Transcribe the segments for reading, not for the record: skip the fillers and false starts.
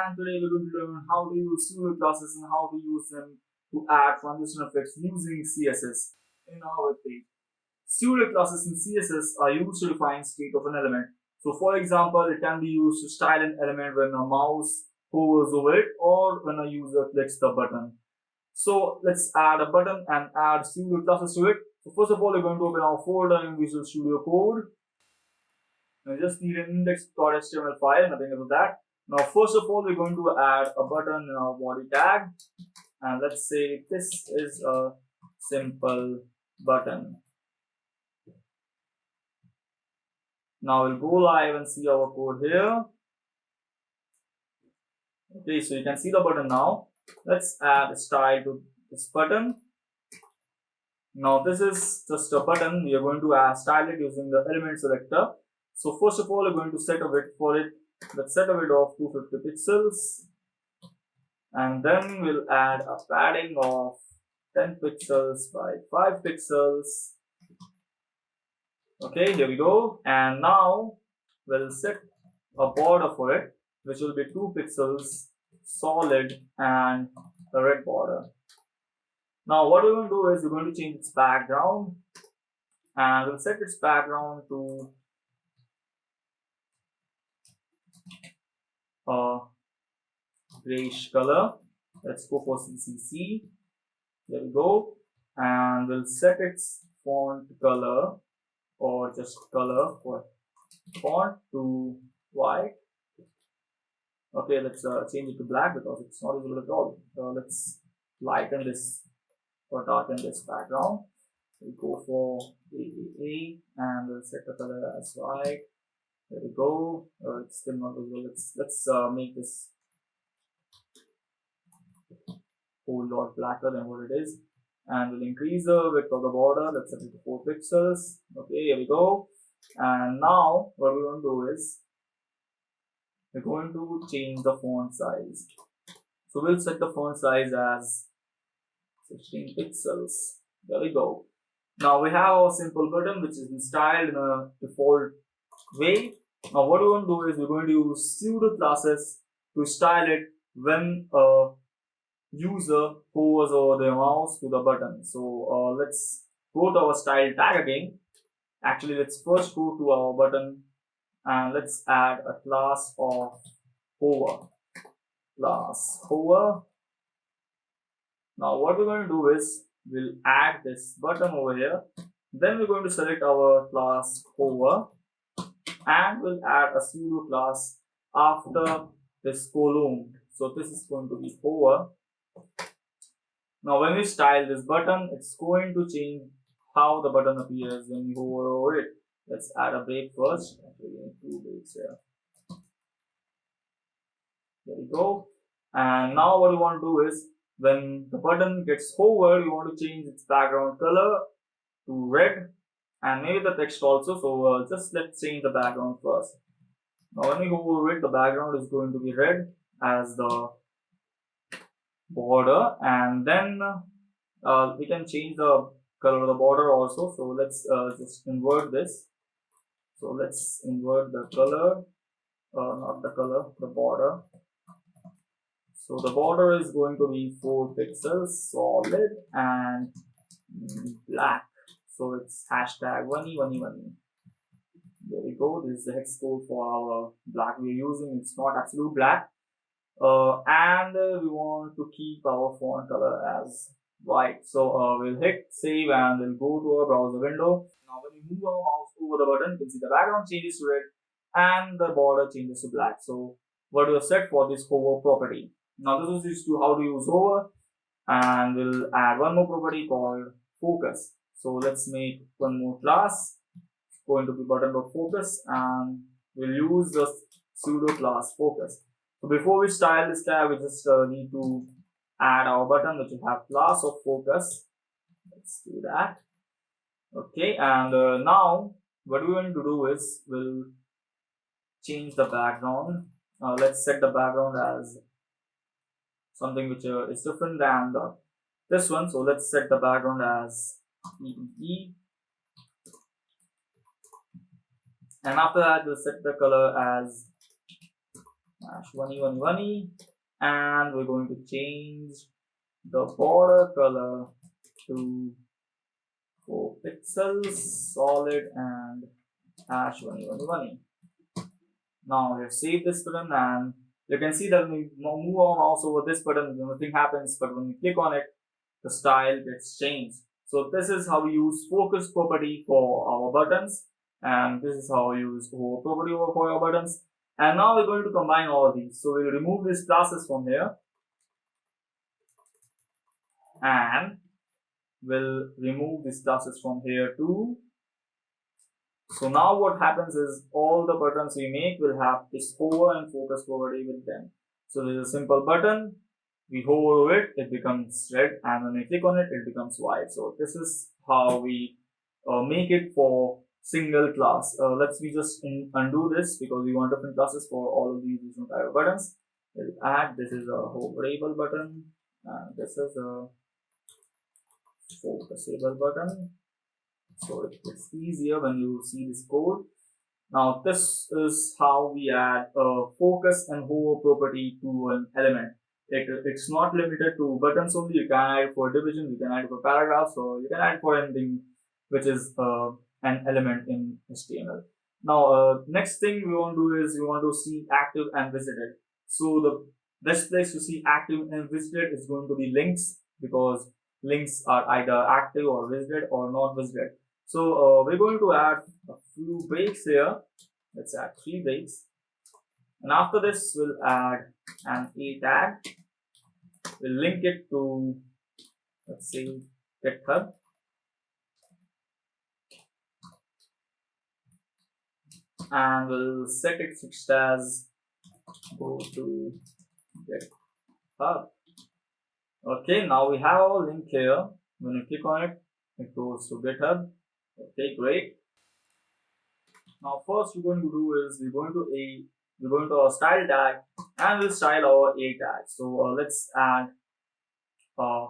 and today we're going to learn how to use pseudo classes and how to use them to add transition effects using CSS in our web page. Pseudo classes in CSS are used to define state of an element. So for example, it can be used to style an element when a mouse hovers over it or when a user clicks the button. So let's add a button and add pseudo classes to it. So first of all, we're going to open our folder in Visual Studio Code. We just need an index.html file, nothing else than that. Now, first of all, we're going to add a button in our body tag, and let's say this is a simple button. Now we'll go live and see our code here. Okay, so you can see the button now. Let's add a style to this button. Now this is just a button. We are going to style it using the element selector. So first of all, we're going to set a width for it. Let's set a width of 250 pixels. And then we'll add a padding of 10 pixels by 5 pixels. Okay, here we go. And now we'll set a border for it, which will be 2 pixels solid and a red border. Now what we're going to do is we're going to change its background, and we'll set its background to a grayish color. Let's go for CCC. There we go. And we'll set its font color, or just color for font, to white. Okay, let's change it to black because it's not visible at all. So let's lighten this or darken this background. We'll go for AAA and we'll set the color as white. There we go. It's still not visible. Let's make this whole lot blacker than what it is. And we'll increase the width of the border. Let's set it to 4 pixels. Okay, here we go. And now what we're going to do is we're going to change the font size. So we'll set the font size as 16 pixels. There we go. Now we have our simple button which is styled in a default way. Now what we're going to do is we're going to use pseudo classes to style it when a user hovers over the mouse to the button. So let's go to our style tag again. Actually, let's first go to our button and let's add a class of hover. Class hover. Now what we're going to do is we'll add this button over here. Then we're going to select our class hover and we'll add a pseudo class after this column. So this is going to be hover. Now when we style this button, it's going to change how the button appears when you hover over it. Let's add a break first. Actually, we need 2 breaks here. There we go. And now what we want to do is when the button gets hovered, we want to change its background color to red and maybe the text also. So just let's change the background first. Now when we hover over it, the background is going to be red as the border, and then we can change the color of the border also. So let's just invert this. So let's invert the color, not the color, the border. So the border is going to be 4 pixels solid and black. So it's hashtag 1E1E1E. There we go. This is the hex code for our black we're using. It's not absolute black. And we want to keep our font color as white. So we'll hit save and we'll go to our browser window. Now when we move our mouse over the button, you can see the background changes to red and the border changes to black. So what we have set for this hover property. Now this is used to how to use hover, and we'll add one more property called focus. So let's make one more class. It's going to be button.focus and we'll use the pseudo class focus. So before we style this tag, we just need to add our button which will have class of focus. Let's do that. Okay, and now what we're going to do is we'll change the background. Let's set the background as something which is different than this one. So let's set the background as EE. And after that, we'll set the color as #1e1e1e, and we're going to change the border color to 4 pixels solid and #1e1e1e. Now let's save this button, and you can see that when we move our mouse over this button, nothing happens, but when we click on it, the style gets changed. So this is how we use focus property for our buttons, and this is how we use hover property for our buttons. And now we're going to combine all these. So we'll remove these classes from here, and we'll remove these classes from here too. So now what happens is all the buttons we make will have this hover and focus property with them. So there's a simple button, we hover over it, it becomes red, and when we click on it, it becomes white. So this is how we make it for single class. Let's just undo this because we want different classes for all of these different type of buttons. We'll add, this is a hoverable button, and this is a focusable button. So it's easier when you see this code. Now this is how we add a focus and hover property to an element. It's not limited to buttons only. You can add for division, you can add for paragraphs, or you can add for anything which is an element in HTML. Now next thing we want to do is we want to see active and visited. So the best place to see active and visited is going to be links, because links are either active or visited or not visited. So we're going to add a few breaks here. Let's add 3 breaks. And after this, we'll add an A tag. We'll link it to, let's say, GitHub. And we'll set it fixed as go to GitHub. Okay, now we have our link here. When you click on it, it goes to GitHub. Okay, great. Now first we're going to do is we're going to our style tag, and we'll style our A tag. So let's add a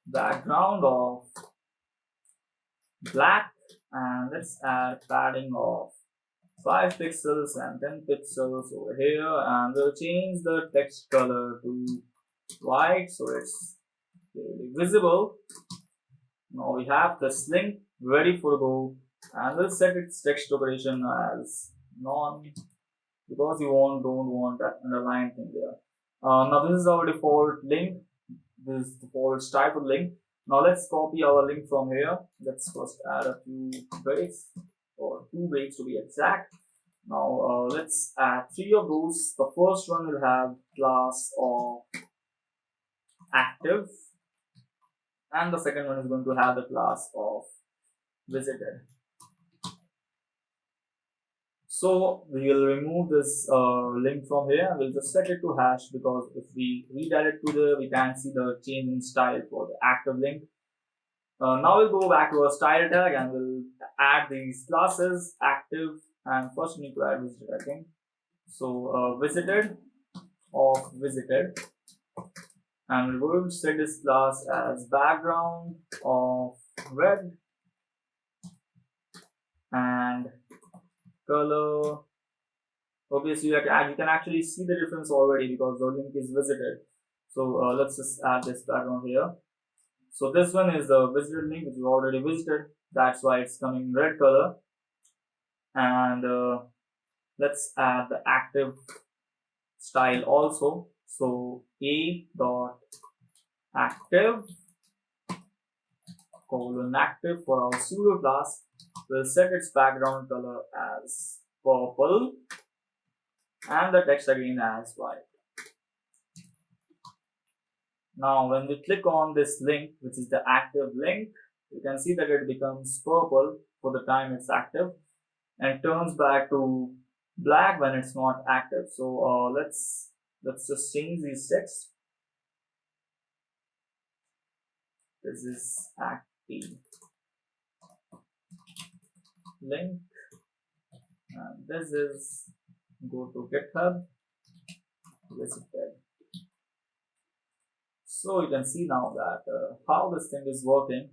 background of black, and let's add padding of 5 pixels and 10 pixels over here, and we'll change the text color to white so it's clearly visible. Now we have this link ready for go, and we'll set its text operation as none, because you don't want that underline thing there. Now this is our default link. This is the default type of link. Now let's copy our link from here. Let's first add a few breaks, or 2 breaks to be exact. Now let's add 3 of those. The first one will have class of active, and the second one is going to have the class of visited. So we will remove this link from here. We'll just set it to hash, because if we redirect to there, we can't see the change in style for the active link. Now we'll go back to our style tag, and we'll add these classes active, and first we need to add visited, I think. So visited of visited, and we're going to set this class as background of red and color. Okay, so you can actually see the difference already because the link is visited. So let's just add this background here. So this one is the visited link which we already visited. That's why it's coming in red color. And let's add the active style also. So a dot active colon active for our pseudo class. We'll set its background color as purple and the text again as white. Now when we click on this link, which is the active link, you can see that it becomes purple for the time it's active and turns back to black when it's not active. So let's just change these text. This is active link, and this is go to GitHub visited. So you can see now that how this thing is working,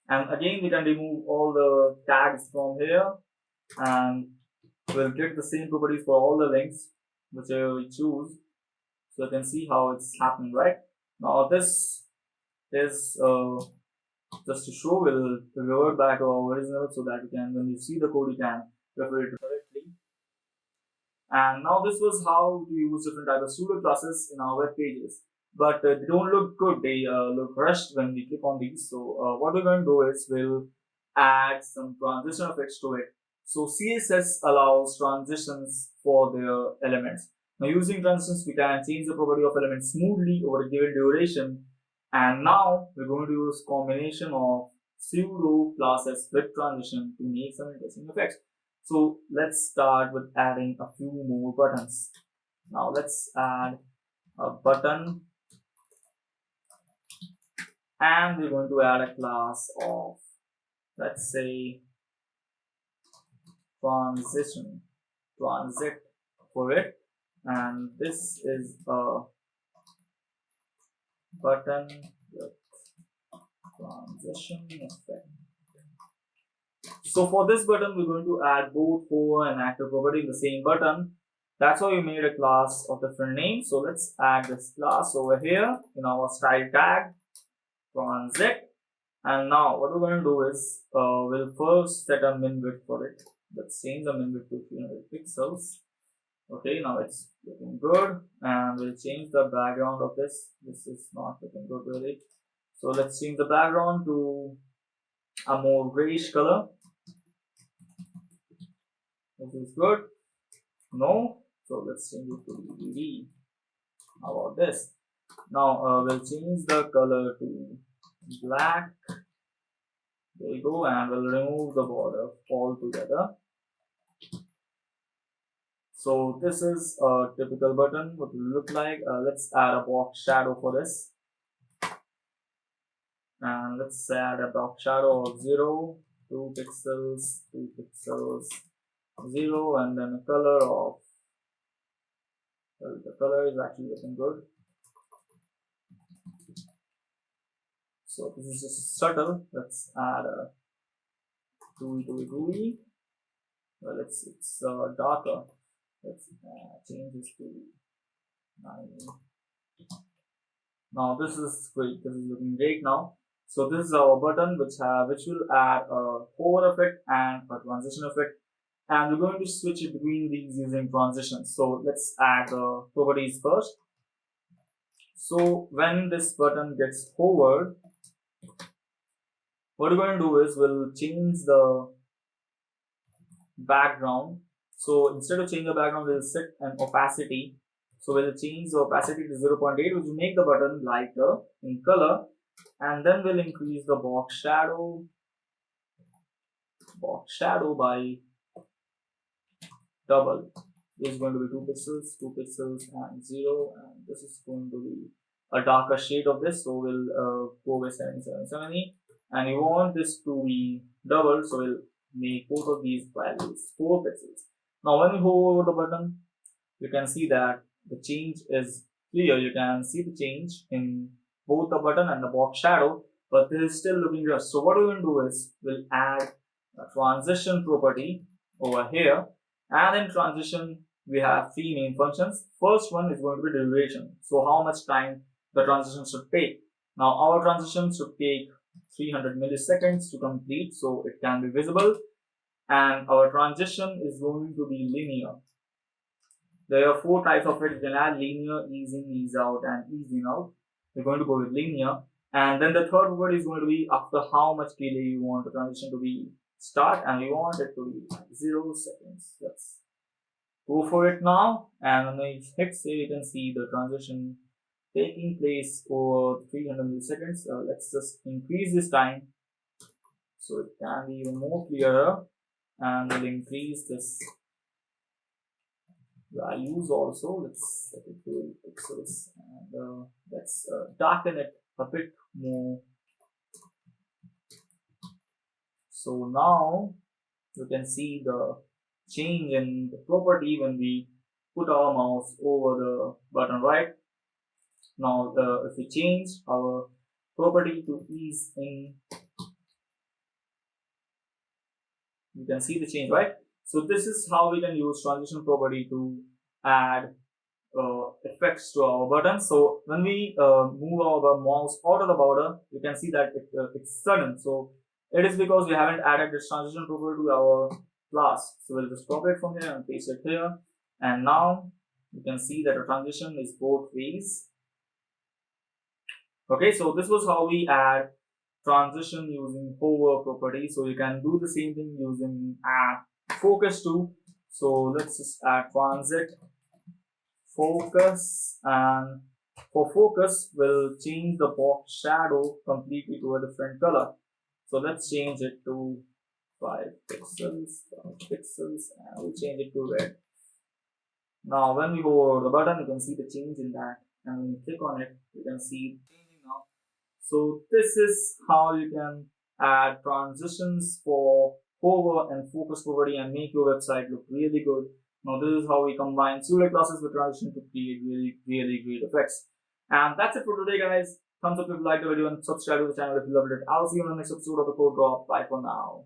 and again we can remove all the tags from here, and we'll get the same properties for all the links. whichever you choose. So you can see how it's happening, right? Now this is just to show, we'll revert back to our original so that you can, when you see the code, you can refer it correctly. And now this was how to use different types of pseudo classes in our web pages. But they don't look good, they look rushed when we click on these. So what we're going to do is we'll add some transition effects to it. So CSS allows transitions for their elements. Now using transitions, we can change the property of elements smoothly over a given duration. And now we're going to use combination of pseudo classes with transition to make some interesting effects. So let's start with adding a few more buttons. Now let's add a button, and we're going to add a class of, let's say, transit for it, and this is a button with transition effect. So for this button, we're going to add both hover and active property in the same button. That's why we made a class of different names. So let's add this class over here in our style tag, transit. And now what we're going to do is we'll first set a min width for it. Let's change the min width to 300 pixels. Okay, now it's looking good, and we'll change the background of this. This is not looking good really. So let's change the background to a more grayish color. This is good. No, so let's change it to BB. How about this? Now we'll change the color to black. There you go, and we'll remove the border altogether. So this is a typical button, what it will look like. Let's add a box shadow for this. And let's add a box shadow of 0, 2 pixels, 2 pixels, 0, and then a color of, well, the color is actually looking good. So this is just subtle. Let's add a gooey. Well, it's darker. Let's change this to 9. Now this is great. This is looking great now. So this is our button which will add a hover effect and a transition effect, and we're going to switch it between these using transitions. So let's add the properties first. So when this button gets hovered, what we're going to do is we'll change the background. So instead of changing the background, we'll set an opacity. So we'll change the opacity to 0.8, which will make the button lighter in color, and then we'll increase the box shadow by double. This is going to be 2 pixels, 2 pixels, and 0, and this is going to be a darker shade of this. So we'll go with 7770, and we want this to be double, so we'll make both of these values 4 pixels. Now when we hover over the button, you can see that the change is clear. You can see the change in both the button and the box shadow, but this is still looking good. So what we're going to do is we'll add a transition property over here, and in transition we have 3 main functions. First one is going to be duration, so how much time the transition should take. Now our transition should take 300 milliseconds to complete, so it can be visible, and our transition is going to be linear. There are 4 types of it. You can add linear, ease in, ease out, and ease in out. We're going to go with linear, and then the third word is going to be after how much delay you want the transition to be start, and we want it to be 0 seconds. Let's go for it now, and when I hit save, you can see the transition taking place over 300 milliseconds. Let's just increase this time so it can be even more clearer, and we'll increase this values also. Let's set it to pixels, and let's darken it a bit more. So now you can see the change in the property when we put our mouse over the button, right? Now if we change our property to ease in, you can see the change, right? So this is how we can use transition property to add effects to our button. So when we move our mouse out of the border, you can see that it's sudden. So it is because we haven't added this transition property to our class. So we'll just copy it from here and paste it here. And now you can see that the transition is both ways. Okay, so this was how we add transition using hover property. So you can do the same thing using focus too. So let's just add transit focus, and for focus we'll change the box shadow completely to a different color. So let's change it to 5 pixels, and we'll change it to red. Now when we go over the button, you can see the change in that, and when you click on it, you can see it changing now. So this is how you can add transitions for hover and focus property and make your website look really good. Now this is how we combine Pseudo classes with transition to create really great effects. And that's it for today, guys. Thumbs up if you liked the video and subscribe to the channel if you loved it. I'll see you on the next episode of the Code Drop. Bye for now.